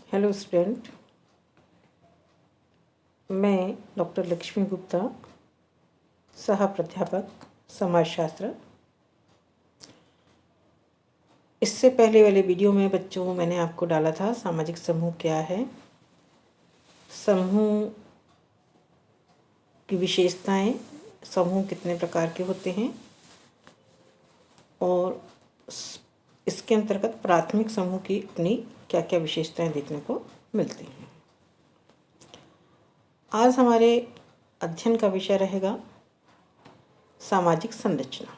Hello student, मैं doctor Lakshmi Gupta, सह प्राध्यापक समाजशास्त्र। इससे पहले वाले वीडियो में बच्चों मैंने आपको डाला था सामाजिक समूह क्या है, समूह की विशेषताएं, समूह कितने प्रकार के होते हैं और इसके अंतर्गत प्राथमिक समूह की अपनी क्या क्या विशेषताएं देखने को मिलती हैं। आज हमारे अध्ययन का विषय रहेगा सामाजिक संरचना।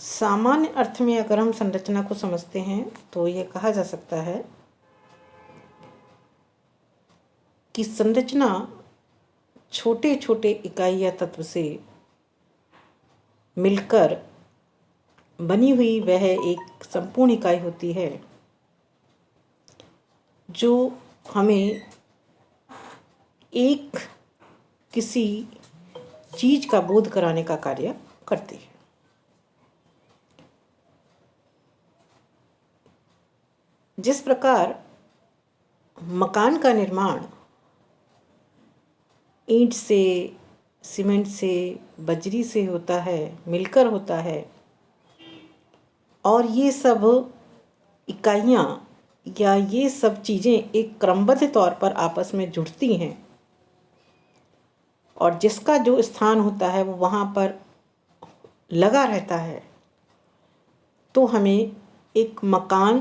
सामान्य अर्थ में अगर हम संरचना को समझते हैं तो यह कहा जा सकता है कि संरचना छोटे छोटे इकाई या तत्व से मिलकर बनी हुई वह एक संपूर्ण इकाई होती है जो हमें एक किसी चीज का बोध कराने का कार्य करती है। जिस प्रकार मकान का निर्माण ईंट से, सीमेंट से, बजरी से होता है, मिलकर होता है, और ये सब इकाइयाँ या ये सब चीज़ें एक क्रमबद्ध तौर पर आपस में जुड़ती हैं और जिसका जो स्थान होता है वो वहाँ पर लगा रहता है, तो हमें एक मकान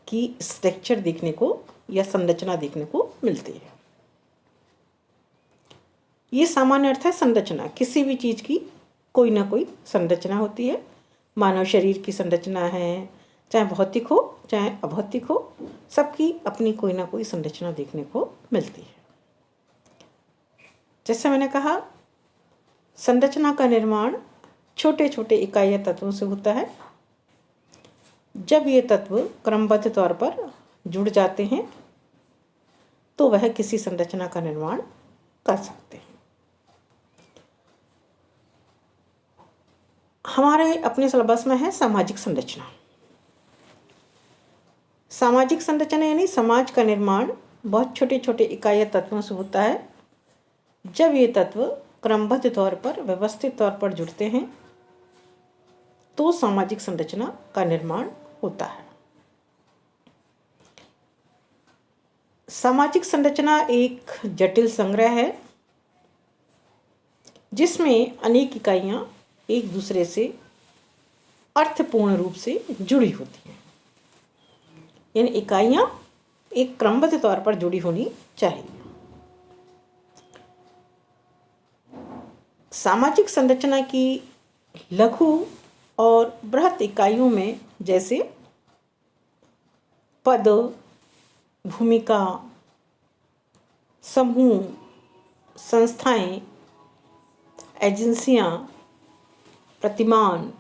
की स्ट्रक्चर देखने को या संरचना देखने को मिलती है। ये सामान्य अर्थ है संरचना। किसी भी चीज़ की कोई ना कोई संरचना होती है। मानव शरीर की संरचना है, चाहे भौतिक हो चाहे अभौतिक हो, सबकी अपनी कोई ना कोई संरचना देखने को मिलती है। जैसे मैंने कहा, संरचना का निर्माण छोटे छोटे इकाई या तत्वों से होता है। जब ये तत्व क्रमबद्ध तौर पर जुड़ जाते हैं तो वह किसी संरचना का निर्माण कर सकते हैं। हमारे अपने सिलेबस में है सामाजिक संरचना। सामाजिक संरचना यानी समाज का निर्माण बहुत छोटे छोटे इकाई या तत्वों से होता है। जब ये तत्व क्रमबद्ध तौर पर, व्यवस्थित तौर पर जुड़ते हैं तो सामाजिक संरचना का निर्माण होता है। सामाजिक संरचना एक जटिल संग्रह है जिसमें अनेक इकाइयां एक दूसरे से अर्थपूर्ण रूप से जुड़ी होती हैं। यानी इकाइयां एक क्रमबद्ध तौर पर जुड़ी होनी चाहिए। सामाजिक संरचना की लघु और बृहत इकाइयों में जैसे पद, भूमिका, समूह, संस्थाएं, एजेंसियां, प्रतिमान,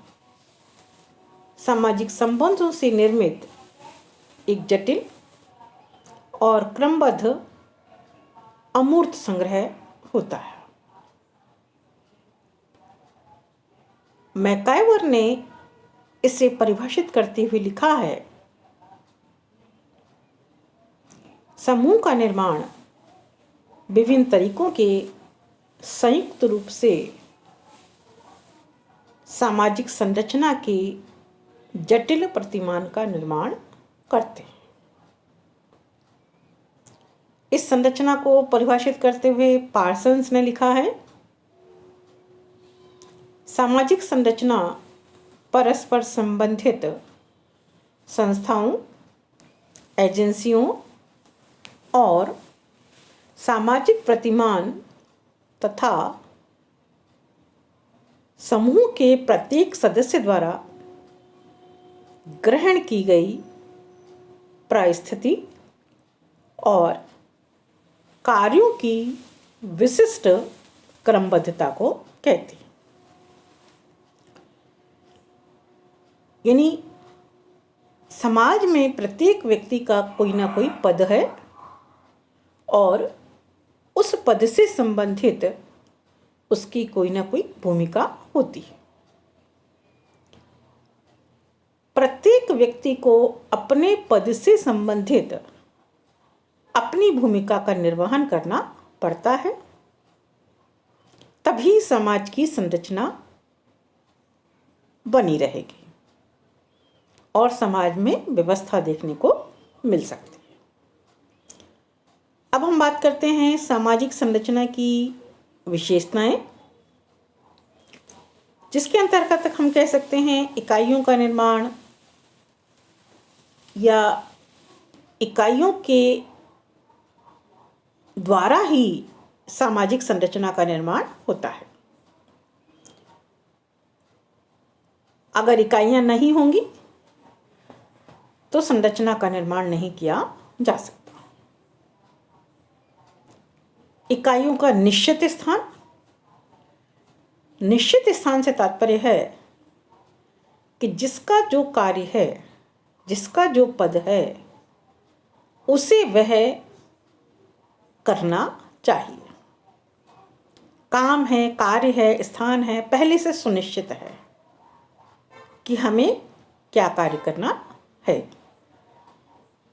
सामाजिक संबंधों से निर्मित एक जटिल और क्रमबद्ध अमूर्त संग्रह होता है। मैकाइवर ने इसे परिभाषित करते हुए लिखा है, समूह का निर्माण विभिन्न तरीकों के संयुक्त रूप से सामाजिक संरचना के जटिल प्रतिमान का निर्माण करते हैं। इस संरचना को परिभाषित करते हुए पार्सन्स ने लिखा है, सामाजिक संरचना परस्पर संबंधित संस्थाओं, एजेंसियों और सामाजिक प्रतिमान तथा समूह के प्रत्येक सदस्य द्वारा ग्रहण की गई परिस्थिति और कार्यों की विशिष्ट क्रमबद्धता को कहती है। यानी समाज में प्रत्येक व्यक्ति का कोई ना कोई पद है और उस पद से संबंधित उसकी कोई ना कोई भूमिका होती है। प्रत्येक व्यक्ति को अपने पद से संबंधित अपनी भूमिका का निर्वहन करना पड़ता है, तभी समाज की संरचना बनी रहेगी और समाज में व्यवस्था देखने को मिल सकती है। अब हम बात करते हैं सामाजिक संरचना की विशेषताएं, जिसके अंतर्गत हम कह सकते हैं इकाइयों का निर्माण या इकाइयों के द्वारा ही सामाजिक संरचना का निर्माण होता है। अगर इकाइयां नहीं होंगी तो संरचना का निर्माण नहीं किया जा सकता। इकाइयों का निश्चित स्थान, निश्चित स्थान से तात्पर्य है कि जिसका जो कार्य है, जिसका जो पद है, उसे वह करना चाहिए। काम है, कार्य है, स्थान है, पहले से सुनिश्चित है कि हमें क्या कार्य करना है,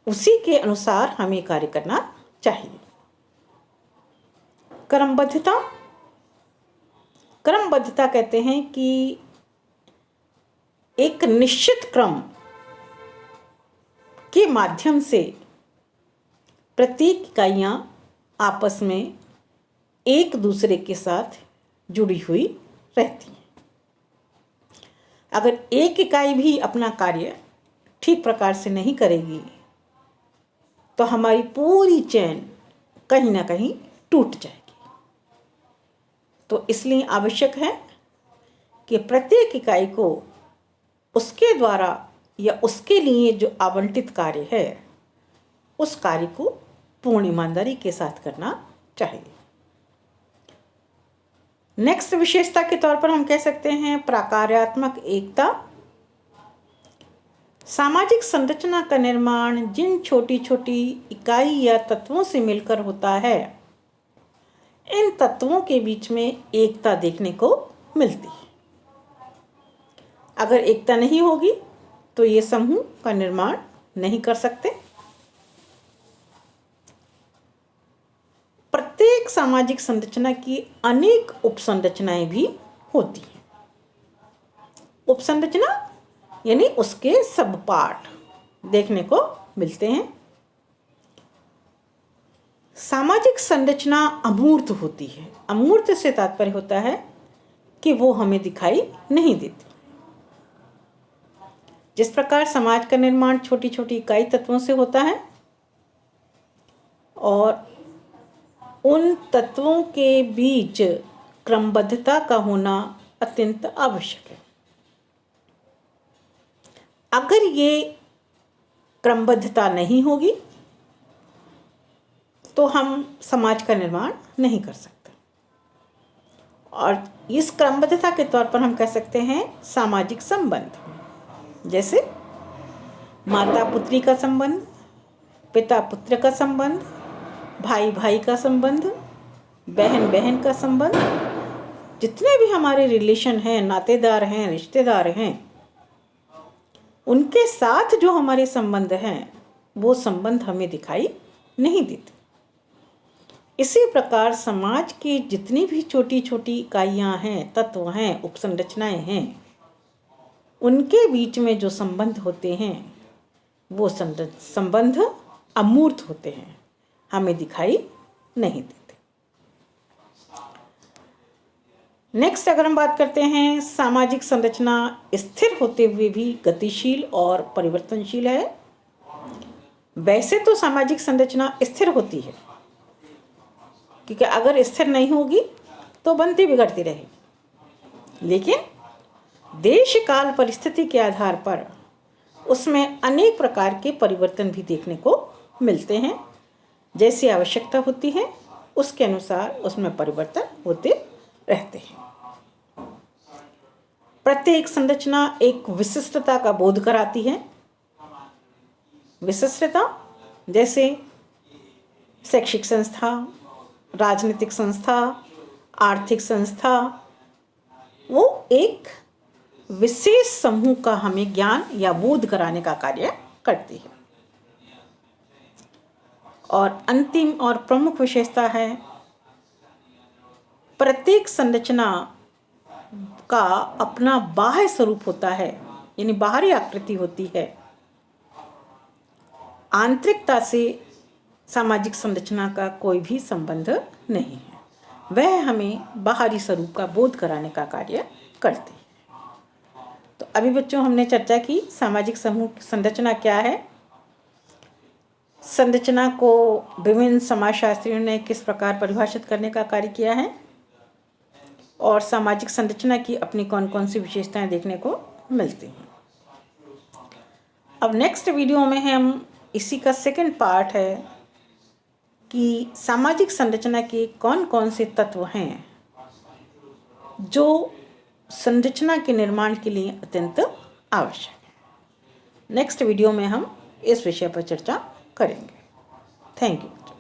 उसी के अनुसार हमें कार्य करना चाहिए। क्रमबद्धता, क्रमबद्धता कहते हैं कि एक निश्चित क्रम के माध्यम से प्रत्येक इकाइयां आपस में एक दूसरे के साथ जुड़ी हुई रहती हैं। अगर एक इकाई भी अपना कार्य ठीक प्रकार से नहीं करेगी तो हमारी पूरी चेन कहीं ना कहीं टूट जाएगी। तो इसलिए आवश्यक है कि प्रत्येक इकाई को उसके द्वारा या उसके लिए जो आवंटित कार्य है, उस कार्य को पूर्ण ईमानदारी के साथ करना चाहिए। नेक्स्ट विशेषता के तौर पर हम कह सकते हैं प्राकार्यात्मक एकता। सामाजिक संरचना का निर्माण जिन छोटी छोटी इकाई या तत्वों से मिलकर होता है, इन तत्वों के बीच में एकता देखने को मिलती है। अगर एकता नहीं होगी तो ये समूह का निर्माण नहीं कर सकते। प्रत्येक सामाजिक संरचना की अनेक उपसंरचनाएं भी होती हैं। उपसंरचना यानी उसके सब पार्ट देखने को मिलते हैं। सामाजिक संरचना अमूर्त होती है। अमूर्त से तात्पर्य होता है कि वो हमें दिखाई नहीं देती। जिस प्रकार समाज का निर्माण छोटी छोटी इकाई तत्वों से होता है और उन तत्वों के बीच क्रमबद्धता का होना अत्यंत आवश्यक है। अगर ये क्रमबद्धता नहीं होगी तो हम समाज का निर्माण नहीं कर सकते। और इस क्रमबद्धता के तौर पर हम कह सकते हैं सामाजिक संबंध, जैसे माता पुत्री का संबंध, पिता पुत्र का संबंध, भाई भाई का संबंध, बहन बहन का संबंध, जितने भी हमारे रिलेशन हैं, नातेदार हैं, रिश्तेदार हैं, उनके साथ जो हमारे संबंध हैं, वो संबंध हमें दिखाई नहीं देते। इसी प्रकार समाज की जितनी भी छोटी छोटी इकाइयां हैं, तत्व हैं, उपसंरचनाएं हैं, उनके बीच में जो संबंध होते हैं वो संबंध अमूर्त होते हैं, हमें दिखाई नहीं देते। नेक्स्ट अगर हम बात करते हैं, सामाजिक संरचना स्थिर होते हुए भी गतिशील और परिवर्तनशील है। वैसे तो सामाजिक संरचना स्थिर होती है, क्योंकि अगर स्थिर नहीं होगी तो बनती बिगड़ती रहेगी। लेकिन देश काल परिस्थिति के आधार पर उसमें अनेक प्रकार के परिवर्तन भी देखने को मिलते हैं। जैसी आवश्यकता होती है उसके अनुसार उसमें परिवर्तन होते रहते हैं। प्रत्येक संरचना एक विशिष्टता का बोध कराती है। विशिष्टता जैसे शैक्षिक संस्था, राजनीतिक संस्था, आर्थिक संस्था, वो एक विशेष समूह का हमें ज्ञान या बोध कराने का कार्य करती है। और अंतिम और प्रमुख विशेषता है, प्रत्येक संरचना का अपना बाह्य स्वरूप होता है, यानी बाहरी आकृति होती है। आंतरिकता से सामाजिक संरचना का कोई भी संबंध नहीं है, वह हमें बाहरी स्वरूप का बोध कराने का कार्य करती है। तो अभी बच्चों हमने चर्चा की सामाजिक समूह संरचना क्या है, संरचना को विभिन्न समाजशास्त्रियों ने किस प्रकार परिभाषित करने का कार्य किया है, और सामाजिक संरचना की अपनी कौन कौन सी विशेषताएं देखने को मिलती हैं। अब नेक्स्ट वीडियो में हम इसी का सेकंड पार्ट है कि सामाजिक संरचना के कौन कौन से तत्व हैं जो संरचना के निर्माण के लिए अत्यंत आवश्यक है। नेक्स्ट वीडियो में हम इस विषय पर चर्चा करेंगे। Thank you.